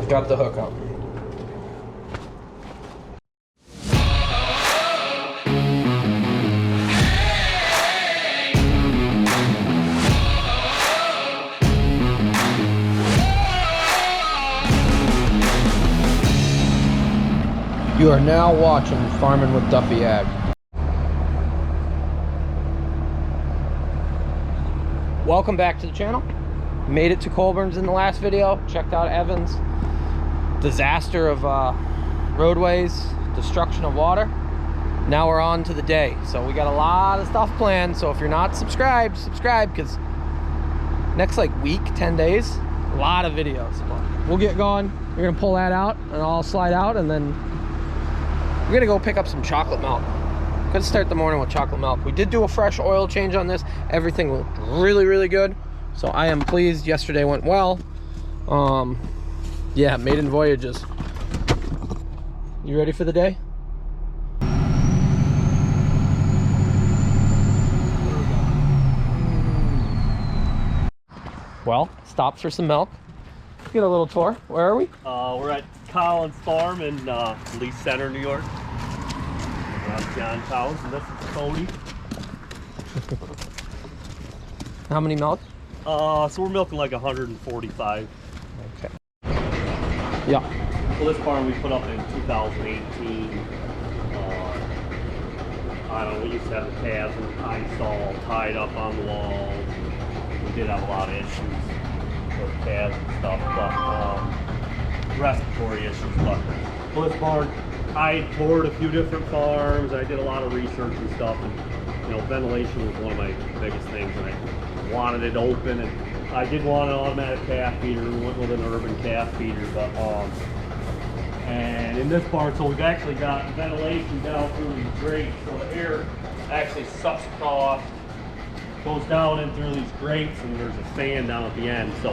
got the hook up. You are now watching Farming with Duffy Ag. Welcome back to the channel. Made it to Colburn's in the last video. Checked out Evan's disaster of roadways, destruction of water. Now we're on to the day. So we got a lot of stuff planned. So if you're not subscribed, subscribe, because next like week, 10 days, a lot of videos. But we'll get going. We're gonna pull that out and I'll slide out, and then we're gonna go pick up some chocolate milk. Gonna start the morning with chocolate milk. We did do a fresh oil change on this. Everything looked really good. So I am pleased. Yesterday went well. Yeah, maiden voyages. You ready for the day? Well, stopped for some milk. Get a little tour. Where are we? We're at Collins Farm in Lee Center, New York. That's John Collins, and this is Cody. How many milk? So we're milking like 145. Okay. Yeah. Well, this farm we put up in 2018. I don't know, we used to have the calves and ice all tied up on the walls. We did have a lot of issues with calves and stuff, but respiratory issues. But well, this barn, I toured a few different farms. I did a lot of research and stuff, and you know, ventilation was one of my biggest things, and I wanted it open, and I did want an automatic calf feeder. We went with an urban calf feeder, but and in this barn, so we've actually got ventilation down through these grates, so the air actually sucks across, goes down in through these grates, and there's a fan down at the end. So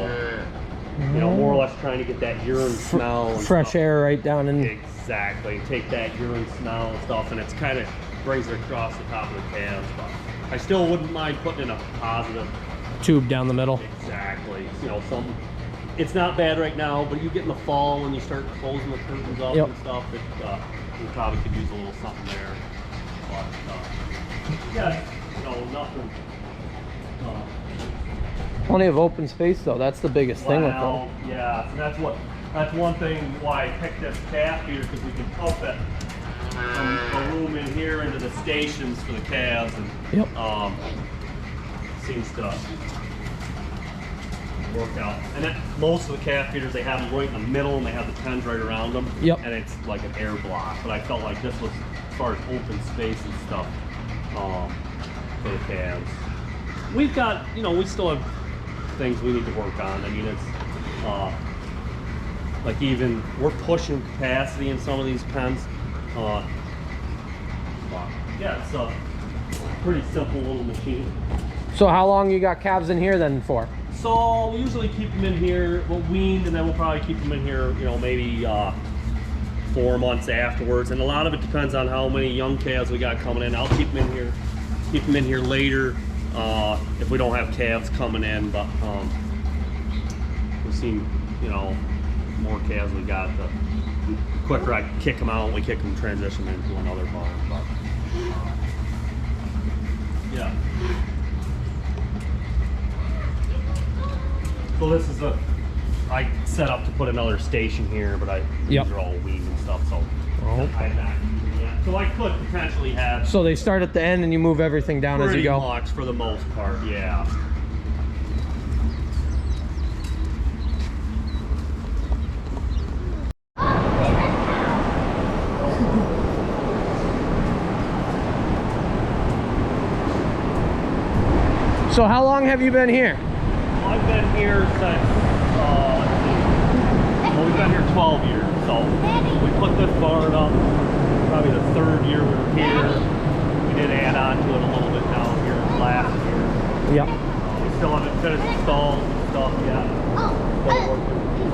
you know, more or less trying to get that urine smell and fresh stuff. Air right down in. Exactly, take that urine smell and stuff, and it's kind of brings it across the top of the calves. But I still wouldn't mind putting in a positive Tube down the middle. Exactly. You know, something. It's not bad right now, but you get in the fall when you start closing the curtains up and stuff. It we probably could use a little something there. But yeah, you know, nothing. Plenty of open space though. That's the biggest thing with them. Yeah, so that's one thing why I picked this calf feeder, because we can pump it from the room in here into the stations for the calves, and seems to work out. And then most of the calf feeders, they have them right in the middle, and they have the pens right around them. And it's like an air block. But I felt like this was, as far as open space and stuff, for the calves. We've got, you know, we still have things we need to work on. I mean, it's like, even we're pushing capacity in some of these pens. But yeah, it's a pretty simple little machine. So how long you got calves in here then for? So we usually keep them in here, we'll wean, and then we'll probably keep them in here, you know, maybe 4 months afterwards. And a lot of it depends on how many young calves we got coming in. I'll keep them in here later if we don't have calves coming in. But we've seen, you know, more calves we got, the quicker I kick them out, we kick them, transition into another barn. But yeah. So this is I set up to put another station here, but these are all weeds and stuff, so I'm not using yet. So I could potentially have. So they start at the end and you move everything down as you go? Pretty much, for the most part, yeah. So how long have you been here? I've been here since, well, we've been here 12 years, so we put this barn up probably the 3rd year we were here. We did add on to it a little bit down here last year. We still haven't finished the stalls and stuff yet. Still working in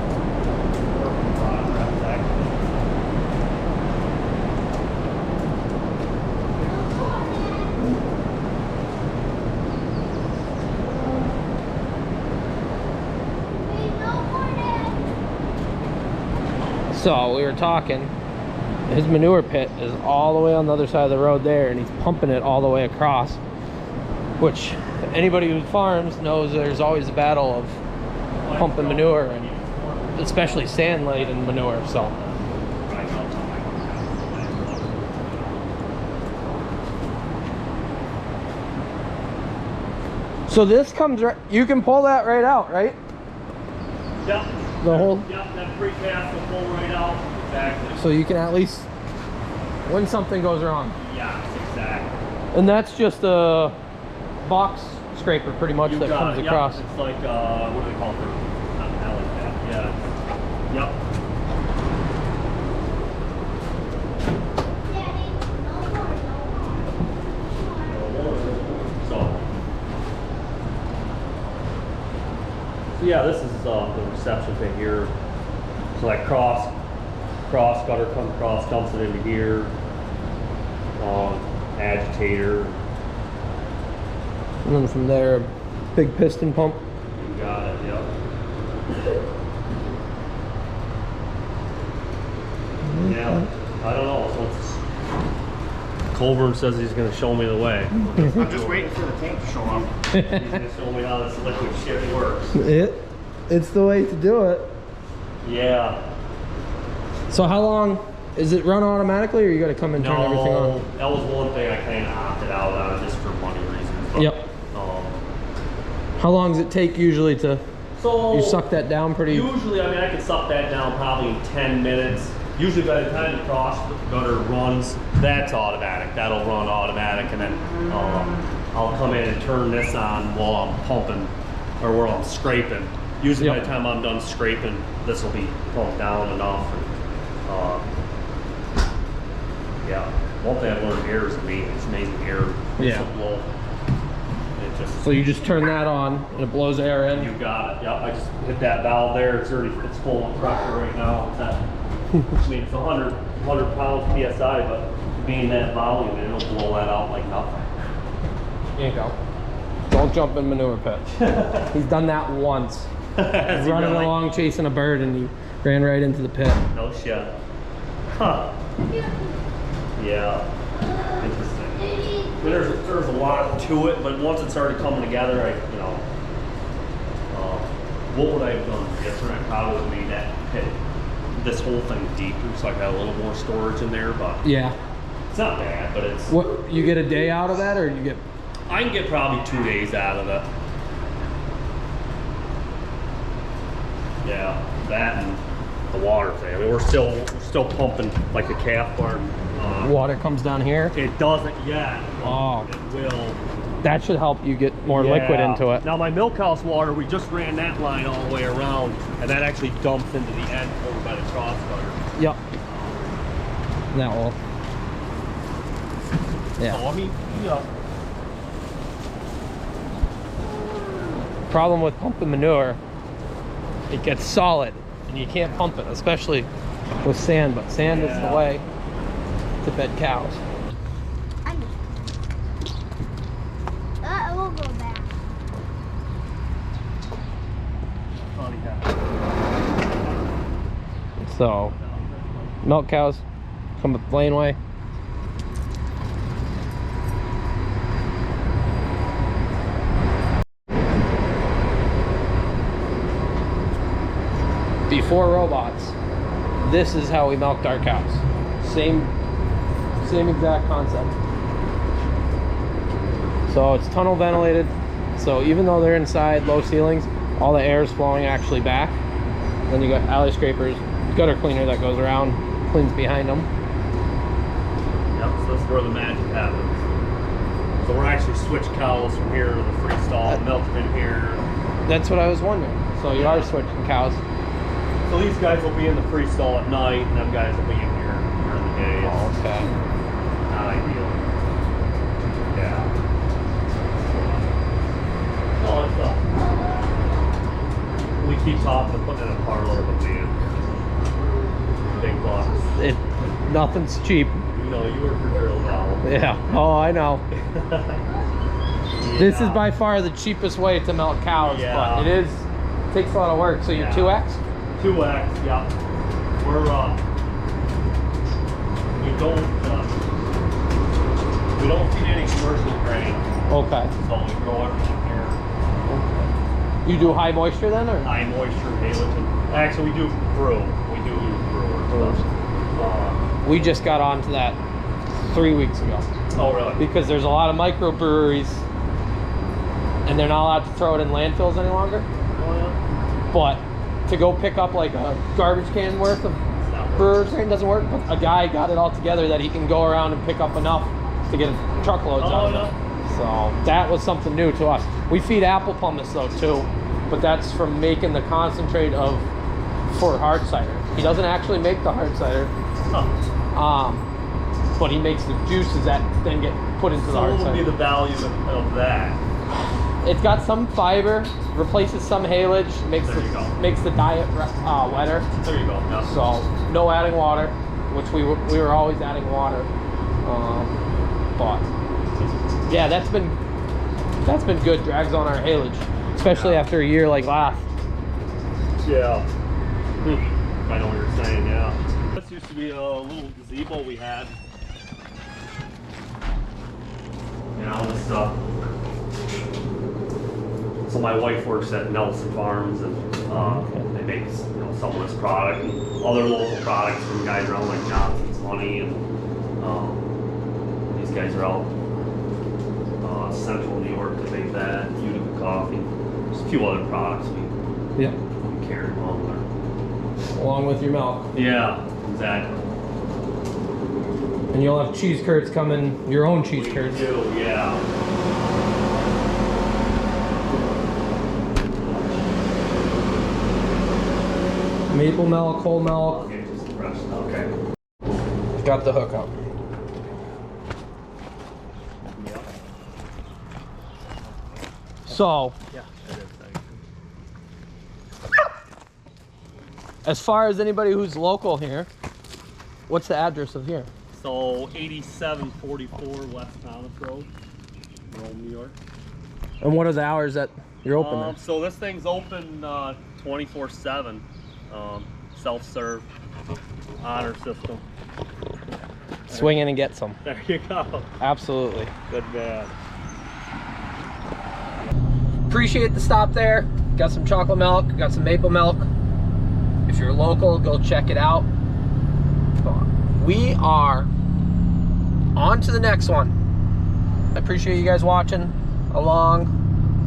progress, actually. So we were talking, his manure pit is all the way on the other side of the road there, and he's pumping it all the way across, which anybody who farms knows there's always a battle of pumping manure, and especially sand laden manure. So this comes right, you can pull that right out, right? Yep. The whole. Yep, that precast will pull right out. Exactly. So you can at least, when something goes wrong. Yeah, exactly. And that's just a box scraper pretty much that comes across. It's like, what do they call it? Not an alley cap. Yeah. Yep. So yeah, this is the reception thing here. So like cross gutter comes across, dumps it into here. Agitator. And then from there, big piston pump. You got it, yep. Yeah, I don't know. So Colburn says he's going to show me the way. I'm just waiting for the tank to show up. He's going to show me how this liquid shit works. It's the way to do it. Yeah. So how long, is it run automatically, or you got to come and turn everything on? That was one thing I kind of opted out on just for money reasons. But, yep. How long does it take usually to, so you suck that down pretty? Usually, I mean, I can suck that down probably in 10 minutes. Usually by the time the cross gutter runs, that's automatic. That'll run automatic, and then I'll come in and turn this on while I'm pumping, or while I'm scraping. Usually by the time I'm done scraping, this will be pumped down enough. And, yeah, one thing I've learned here is it's amazing air. Yeah. Blow. It just, so you just turn that on and it blows air in? You got it. Yep. I just hit that valve there. It's full of pressure right now. It's at, I mean, it's 100 pounds PSI, but being that volume, it'll blow that out like nothing. Here you go. Don't jump in manure pit. He's done that once. He's running along chasing a bird, and he ran right into the pit. No shit. Huh. Yeah. Interesting. I mean, there's a lot to it, but once it started coming together, what would I have done different? I probably would have made that pit, this whole thing deeper, so I got a little more storage in there. But yeah, it's not bad. But it's what you get a day out of that, or you get? I can get probably 2 days out of it. Yeah, that and the water thing. I mean, we're still pumping like the calf barn. Water comes down here? It doesn't yet. Oh. It will. That should help you get more liquid into it. Now my milk house water, we just ran that line all the way around, and that actually dumps into the end over by the cross gutter. Yep. That will. Yeah. So, I mean, yeah. Problem with pumping manure, it gets solid and you can't pump it, especially with sand, but sand is the way to bed cows. I will go back. So milk cows come up the laneway. Before robots, this is how we milked our cows. Same exact concept. So it's tunnel ventilated. So even though they're inside low ceilings, all the air is flowing actually back. Then you got alley scrapers, gutter cleaner that goes around, cleans behind them. Yep, so that's where the magic happens. So we're actually switch cows from here to the freestall, milk in here. That's what I was wondering. So you are switching cows. So these guys will be in the freestall at night, and them guys will be in here during the day. Oh, okay. Not ideal. Yeah. No, it's we keep talking of putting in a parlor, but man, big bucks. Nothing's cheap. You know, you work for Drill now. Yeah. Oh, I know. Yeah. This is by far the cheapest way to milk cows, but it takes a lot of work. So you're 2X? 2X, yeah. We're we don't feed any commercial grain, Okay. so we grow everything here. You do high moisture then, or? High moisture, Halington. Actually, we do brew. We do use brewers. We just got onto that 3 weeks ago Oh, really? because there's a lot of microbreweries, and they're not allowed to throw it in landfills any longer. Oh, yeah. But to go pick up like a garbage can worth of brewer's grain doesn't work. But a guy got it all together that he can go around and pick up enough to get truckloads out of it. So that was something new to us. We feed apple pumice though too, but that's from making the concentrate for hard cider. He doesn't actually make the hard cider, but he makes the juices that then get put into the hard what would be cider. the value of that? It's got some fiber, replaces some haylage, makes There you go. makes the diet wetter. There you go. Yeah. So no adding water, which we were always adding water. But yeah, that's been good. Drags on our haylage, especially after a year like last. Yeah. I know what you're saying, yeah. This used to be a little gazebo we had. You know, this stuff. So my wife works at Nelson Farms, and they make some of this product and other local products from guys around like Johnson's Honey, and these guys are out central New York to make that, Utica Coffee. There's a few other products we carry along Along with your milk. there. Yeah, exactly. And you'll have cheese curds coming, your own cheese We curds. do, yeah. Maple milk, whole milk. Okay, just fresh. Okay. Got the hook up. So, Yeah, it is. as far as anybody who's local here, what's the address of here? So 8744 West Thomas Road, Rome, New York. And what are the hours that you're open there? So this thing's open 24/7, self-serve, honor system. Swing in and get some. There you go. Absolutely. Good man. Appreciate the stop there. Got some chocolate milk, got some maple milk. If you're local, go check it out. We are on to the next one. I appreciate you guys watching along.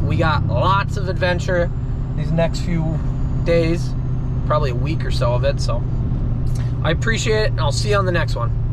We got lots of adventure these next few days, probably a week or so of it. So I appreciate it, and I'll see you on the next one.